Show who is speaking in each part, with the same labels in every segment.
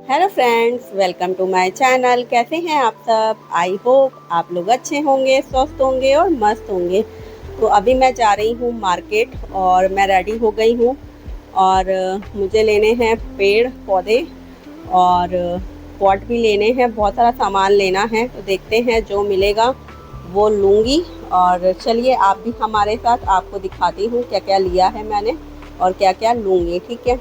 Speaker 1: Hello friends, welcome to my channel. कैसे हैं आप सब? आई होप आप लोग अच्छे होंगे, स्वस्थ होंगे और मस्त होंगे। तो अभी मैं जा रही हूँ मार्केट और मैं रेडी हो गई हूँ और मुझे लेने हैं पेड़ पौधे और पॉट भी लेने हैं। बहुत सारा सामान लेना है, तो देखते हैं जो मिलेगा वो लूँगी। और चलिए आप भी हमारे साथ, आपको दिखाती हूँ क्या क्या लिया है मैंने और क्या क्या लूँगी। ठीक है।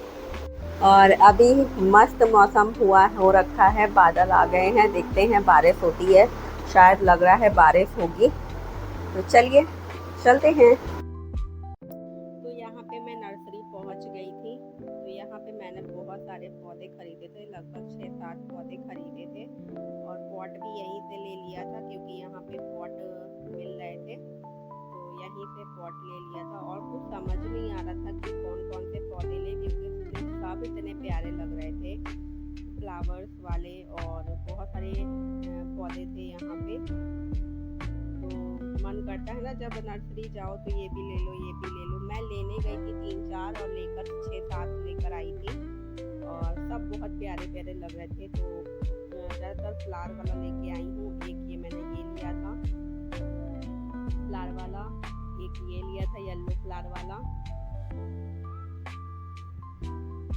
Speaker 1: और अभी मस्त मौसम हो रखा है, बादल आ गए हैं, देखते हैं बारिश होती है। शायद लग रहा है बारिश होगी, तो चलिए चलते हैं। तो यहाँ पे मैं नर्सरी पहुँच गई थी। तो यहाँ पे मैंने बहुत सारे पौधे खरीदे थे, लगभग 6-7 पौधे खरीदे थे और पॉट भी यहीं से ले लिया था क्योंकि यहाँ पे पॉट मिल रहे थे, तो यहीं से पॉट ले लिया था। और कुछ समझ नहीं आ रहा था कि कौन कौन से पौधे लें क्योंकि सब इतने प्यारे लग रहे थे, फ्लावर्स वाले, और बहुत सारे पौधे थे यहाँ पे। तो मन करता है ना जब नर्सरी जाओ तो ये भी ले लो, ये भी ले लो। मैं लेने गई थी 3-4 और लेकर 6-7 लेकर आई थी और सब बहुत प्यारे प्यारे लग रहे थे। तो ज़्यादातर फ्लावर वाला लेके आई हूँ। एक ये मैंने ये लिया था फ्लावर वाला, एक ये लिया था येलो फ्लावर वाला।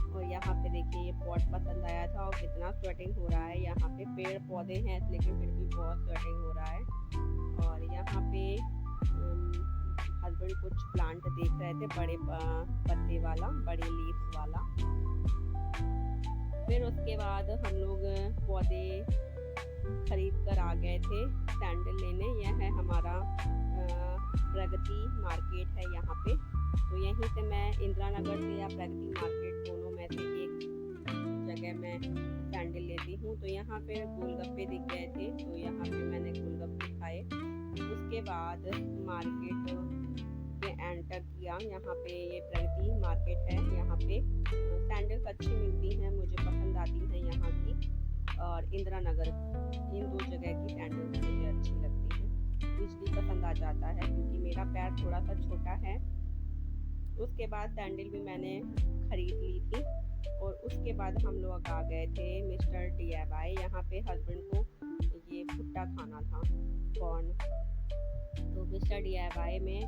Speaker 1: और यहाँ पे देखिए ये पॉट पसंद आया था और कितना स्वेटिंग हो रहा है। यहाँ पे पेड़ पौधे हैं लेकिन फिर भी बहुत स्वेटिंग हो रहा है। और यहाँ पे हस्बैंड कुछ प्लांट देख रहे थे, बड़े पत्ते वाला, बड़े लीव्स वाला। फिर उसके बाद हम लोग पौधे खरीद कर आ गए थे सैंडल लेने। यह है हमारा प्रगति मार्केट है यहाँ पे। तो यहीं से मैं इंदिरा नगर से या प्रगति मार्केट दोनों में से एक जगह मैं सैंडल लेती हूँ। तो यहाँ पे गोलगप्पे दिख गए थे, तो यहाँ पे मैंने गोलगप्पे खाए। उसके बाद मार्केट में एंटर किया। यहाँ पे ये प्रगति मार्केट है, यहाँ पे सैंडल्स अच्छी मिलती हैं, मुझे पसंद आती हैं यहाँ की। और इंदिरा नगर, इन दो जगह की सैंडल्स मुझे अच्छी लगती हैं। इसलिए पसंद आ जाता है क्योंकि मेरा पैर थोड़ा सा छोटा है। उसके बाद सैंडल भी मैंने खरीद ली थी और उसके बाद हम लोग आ गए थे मिस्टर DIY। यहाँ पे हस्बैंड को ये भुट्टा खाना था, कॉर्न। तो मिस्टर DIY में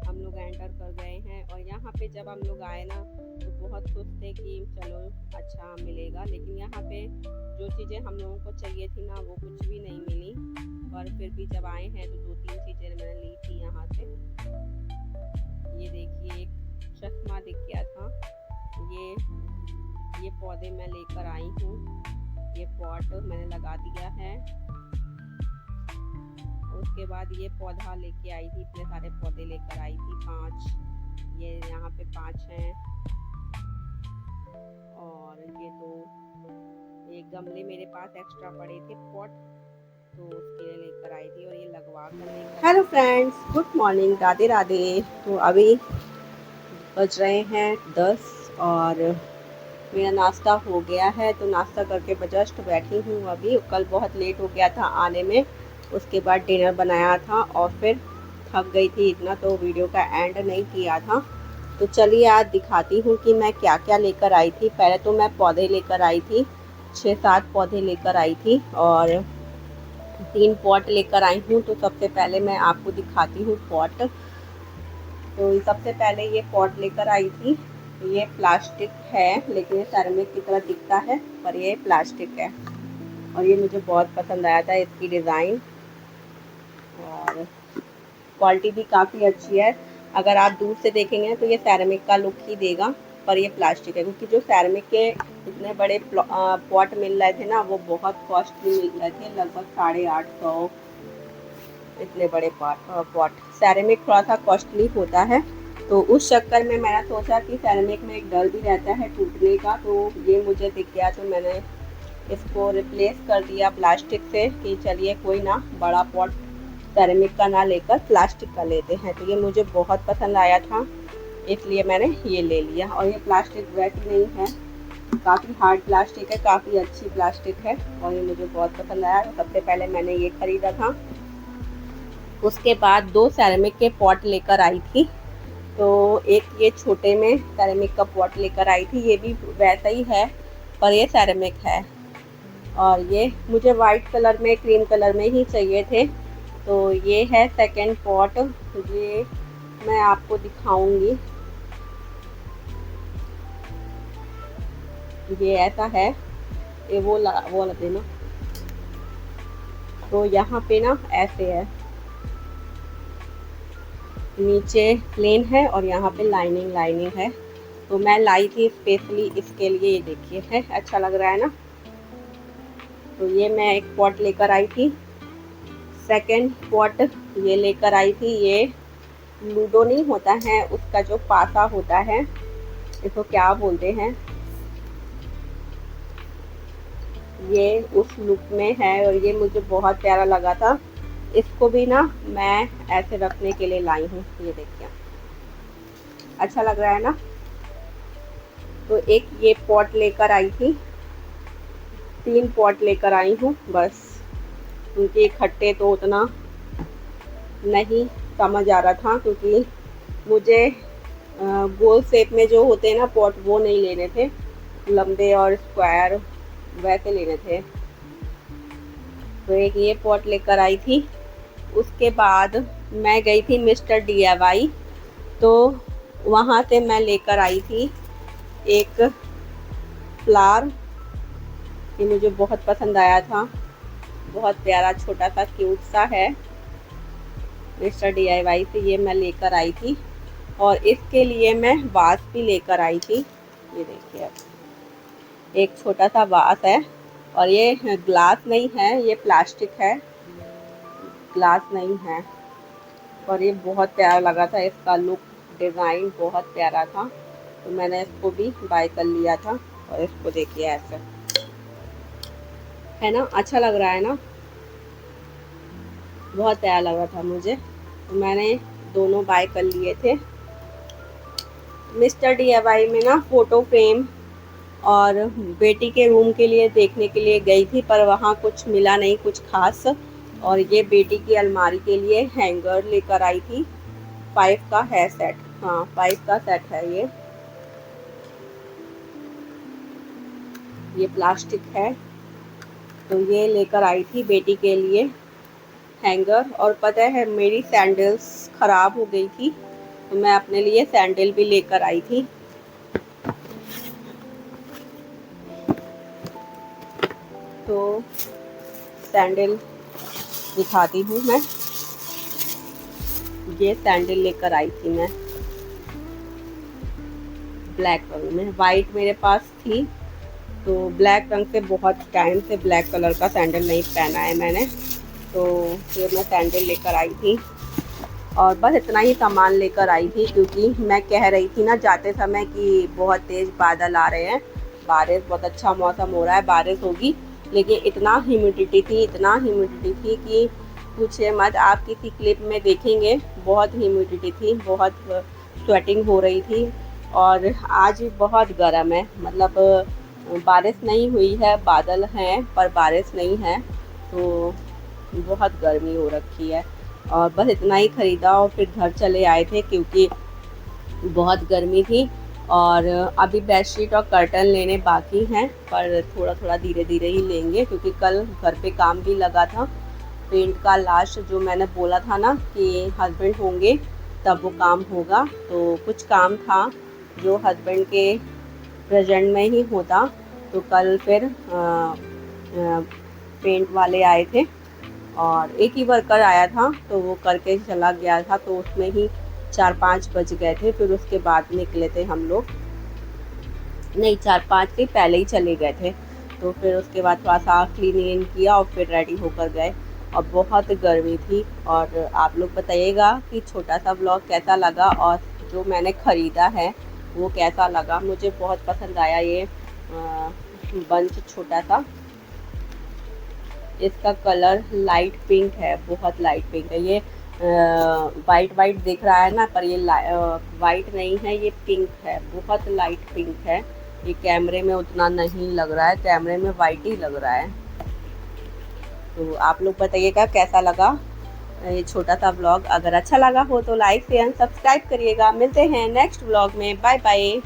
Speaker 1: हम लोग एंटर कर गए हैं और यहाँ पे जब हम लोग आए ना तो बहुत खुश थे कि चलो अच्छा मिलेगा। लेकिन यहाँ पे जो चीज़ें हम लोगों को चाहिए थी ना वो कुछ भी नहीं मिली। पर फिर भी जब आए हैं तो 2-3 चीज़ें मैंने ली थी यहाँ से। ये देखिए एक चश्मा दिख गया था, ये पौधे मैं लेकर आई हूँ। ये पॉट मैंने लगा दिया है। उसके बाद ये पौधा लेके आई थी, इतने सारे पौधे लेकर आई थी 5। ये यहाँ पे 5 हैं और ये 2। एक गमले मेरे पास एक्स्ट्रा पड़े थे पॉट, तो उसके लिए लेकर आई थी और ये लगवा कर। Hello friends, good morning, Radhe Radhe. तो अभी बज रहे हैं 10 और मेरा नाश्ता हो गया है। तो नाश्ता करके जस्ट बैठी हूँ अभी। कल बहुत लेट हो गया था आने में, उसके बाद डिनर बनाया था और फिर थक गई थी इतना, तो वीडियो का एंड नहीं किया था। तो चलिए आज दिखाती हूँ कि मैं क्या क्या लेकर आई थी। पहले तो मैं पौधे लेकर आई थी, 6-7 पौधे लेकर आई थी और 3 पॉट लेकर आई हूँ। तो सबसे पहले मैं आपको दिखाती हूँ पॉट। तो सबसे पहले ये पॉट लेकर आई थी। ये प्लास्टिक है लेकिन ये सेरेमिक की तरह दिखता है, पर ये प्लास्टिक है और ये मुझे बहुत पसंद आया था, इसकी डिज़ाइन और क्वालिटी भी काफ़ी अच्छी है। अगर आप दूर से देखेंगे तो ये सेरेमिक का लुक ही देगा, पर ये प्लास्टिक है क्योंकि जो सेरेमिक के इतने बड़े पॉट मिल रहे थे ना वो बहुत कॉस्टली मिल रहे थे, लगभग 850। इतने बड़े पॉट सेरेमिक थोड़ा सा कॉस्टली होता है, तो उस चक्कर में मैंने सोचा कि सेरेमिक में एक डर भी रहता है टूटने का। तो ये मुझे दिख गया तो मैंने इसको रिप्लेस कर दिया प्लास्टिक से कि चलिए कोई ना, बड़ा पॉट सेरेमिक का ना लेकर प्लास्टिक का लेते हैं। तो ये मुझे बहुत पसंद आया था इसलिए मैंने ये ले लिया। और ये प्लास्टिक वेट नहीं है, काफ़ी हार्ड प्लास्टिक है, काफ़ी अच्छी प्लास्टिक है और ये मुझे बहुत पसंद आया। सबसे पहले मैंने ये ख़रीदा था। उसके बाद 2 सेरेमिक के पॉट लेकर आई थी। तो एक ये छोटे में सेरेमिक का पॉट लेकर आई थी, ये भी वैसा ही है पर ये सेरेमिक है। और ये मुझे वाइट कलर में, क्रीम कलर में ही चाहिए थे। तो ये है सेकंड पॉट, ये मैं आपको दिखाऊंगी। ये ऐसा है, ये वो ला देना। तो यहाँ पे ना ऐसे है, नीचे प्लेन है और यहाँ पे लाइनिंग है। तो मैं लाई थी स्पेशली इसके लिए। ये देखिए है, अच्छा लग रहा है ना। तो ये मैं एक पॉट लेकर आई थी। सेकंड पॉट ये लेकर आई थी, ये लूडो नहीं होता है, उसका जो पासा होता है, इसको क्या बोलते हैं, ये उस लुक में है और ये मुझे बहुत प्यारा लगा था। इसको भी ना मैं ऐसे रखने के लिए लाई हूँ। ये देखिए, अच्छा लग रहा है ना। तो एक ये पॉट लेकर आई थी, 3 पॉट लेकर आई हूँ बस, क्योंकि इकट्ठे तो उतना नहीं समझ आ रहा था, क्योंकि मुझे गोल शेप में जो होते हैं ना पॉट, वो नहीं लेने थे, लंबे और स्क्वायर वैसे लेने थे। तो एक ये पॉट लेकर आई थी। उसके बाद मैं गई थी मिस्टर DIY, तो वहाँ से मैं लेकर आई थी एक फ्लावर, ये मुझे बहुत पसंद आया था, बहुत प्यारा छोटा सा क्यूट सा है। मिस्टर DIY से ये मैं लेकर आई थी। और इसके लिए मैं वास भी लेकर आई थी। ये देखिए, एक छोटा सा वास है और ये ग्लास नहीं है, ये प्लास्टिक है, ग्लास नहीं है। और ये बहुत प्यारा लगा था, इसका लुक, डिज़ाइन बहुत प्यारा था, तो मैंने इसको भी बाय कर लिया था। और इसको देखिए ऐसे है ना, अच्छा लग रहा है ना, बहुत प्यारा लग रहा था मुझे, तो मैंने दोनों बाय कर लिए थे। मिस्टर DIY में ना फ़ोटो फ्रेम और बेटी के रूम के लिए देखने के लिए गई थी, पर वहाँ कुछ मिला नहीं कुछ खास। और ये बेटी की अलमारी के लिए हैंगर लेकर आई थी, 5 का है सेट, हाँ 5 का सेट है ये प्लास्टिक है। तो ये लेकर आई थी बेटी के लिए हैंगर। और पता है, मेरी सैंडल्स ख़राब हो गई थी, तो मैं अपने लिए सैंडल भी लेकर आई थी। तो सैंडल दिखाती हूँ मैं, ये सैंडल लेकर आई थी मैं ब्लैक रंग में, वाइट मेरे पास थी, तो ब्लैक रंग से बहुत टाइम से ब्लैक कलर का सैंडल नहीं पहना है मैंने, तो फिर मैं सैंडल लेकर आई थी। और बस इतना ही सामान लेकर आई थी, क्योंकि मैं कह रही थी ना जाते समय कि बहुत तेज़ बादल आ रहे हैं, बारिश, बहुत अच्छा मौसम हो रहा है, बारिश होगी, लेकिन इतना ह्यूमिडिटी थी कि पूछे मत। आप किसी क्लिप में देखेंगे, बहुत ह्यूमिडिटी थी, बहुत स्वेटिंग हो रही थी। और आज बहुत गर्म है, मतलब बारिश नहीं हुई है, बादल हैं पर बारिश नहीं है, तो बहुत गर्मी हो रखी है। और बस इतना ही ख़रीदा और फिर घर चले आए थे, क्योंकि बहुत गर्मी थी। और अभी बेडशीट और कर्टन लेने बाकी हैं, पर थोड़ा थोड़ा धीरे धीरे ही लेंगे, क्योंकि कल घर पे काम भी लगा था, पेंट का लास्ट जो मैंने बोला था ना कि हस्बैंड होंगे तब वो काम होगा, तो कुछ काम था जो हस्बैंड के प्रेजेंट में ही होता। तो कल फिर पेंट वाले आए थे और एक ही वर्कर आया था, तो वो करके चला गया था, तो उसमें ही 4-5 बज गए थे। फिर उसके बाद निकले थे हम लोग, नहीं 4-5 से पहले ही चले गए थे। तो फिर उसके बाद थोड़ा सा क्लीनिंग किया और फिर रेडी होकर गए, और बहुत गर्मी थी। और आप लोग बताइएगा कि छोटा सा ब्लॉग कैसा लगा और जो मैंने ख़रीदा है वो कैसा लगा। मुझे बहुत पसंद आया ये बंच छोटा सा, इसका कलर लाइट पिंक है, बहुत लाइट पिंक है। ये वाइट दिख रहा है ना, पर ये वाइट नहीं है, ये पिंक है, बहुत लाइट पिंक है। ये कैमरे में उतना नहीं लग रहा है, कैमरे में वाइट ही लग रहा है। तो आप लोग बताइएगा कैसा लगा ये छोटा सा ब्लॉग। अगर अच्छा लगा हो तो लाइक शेयर सब्सक्राइब करिएगा। मिलते हैं नेक्स्ट ब्लॉग में, बाय बाय।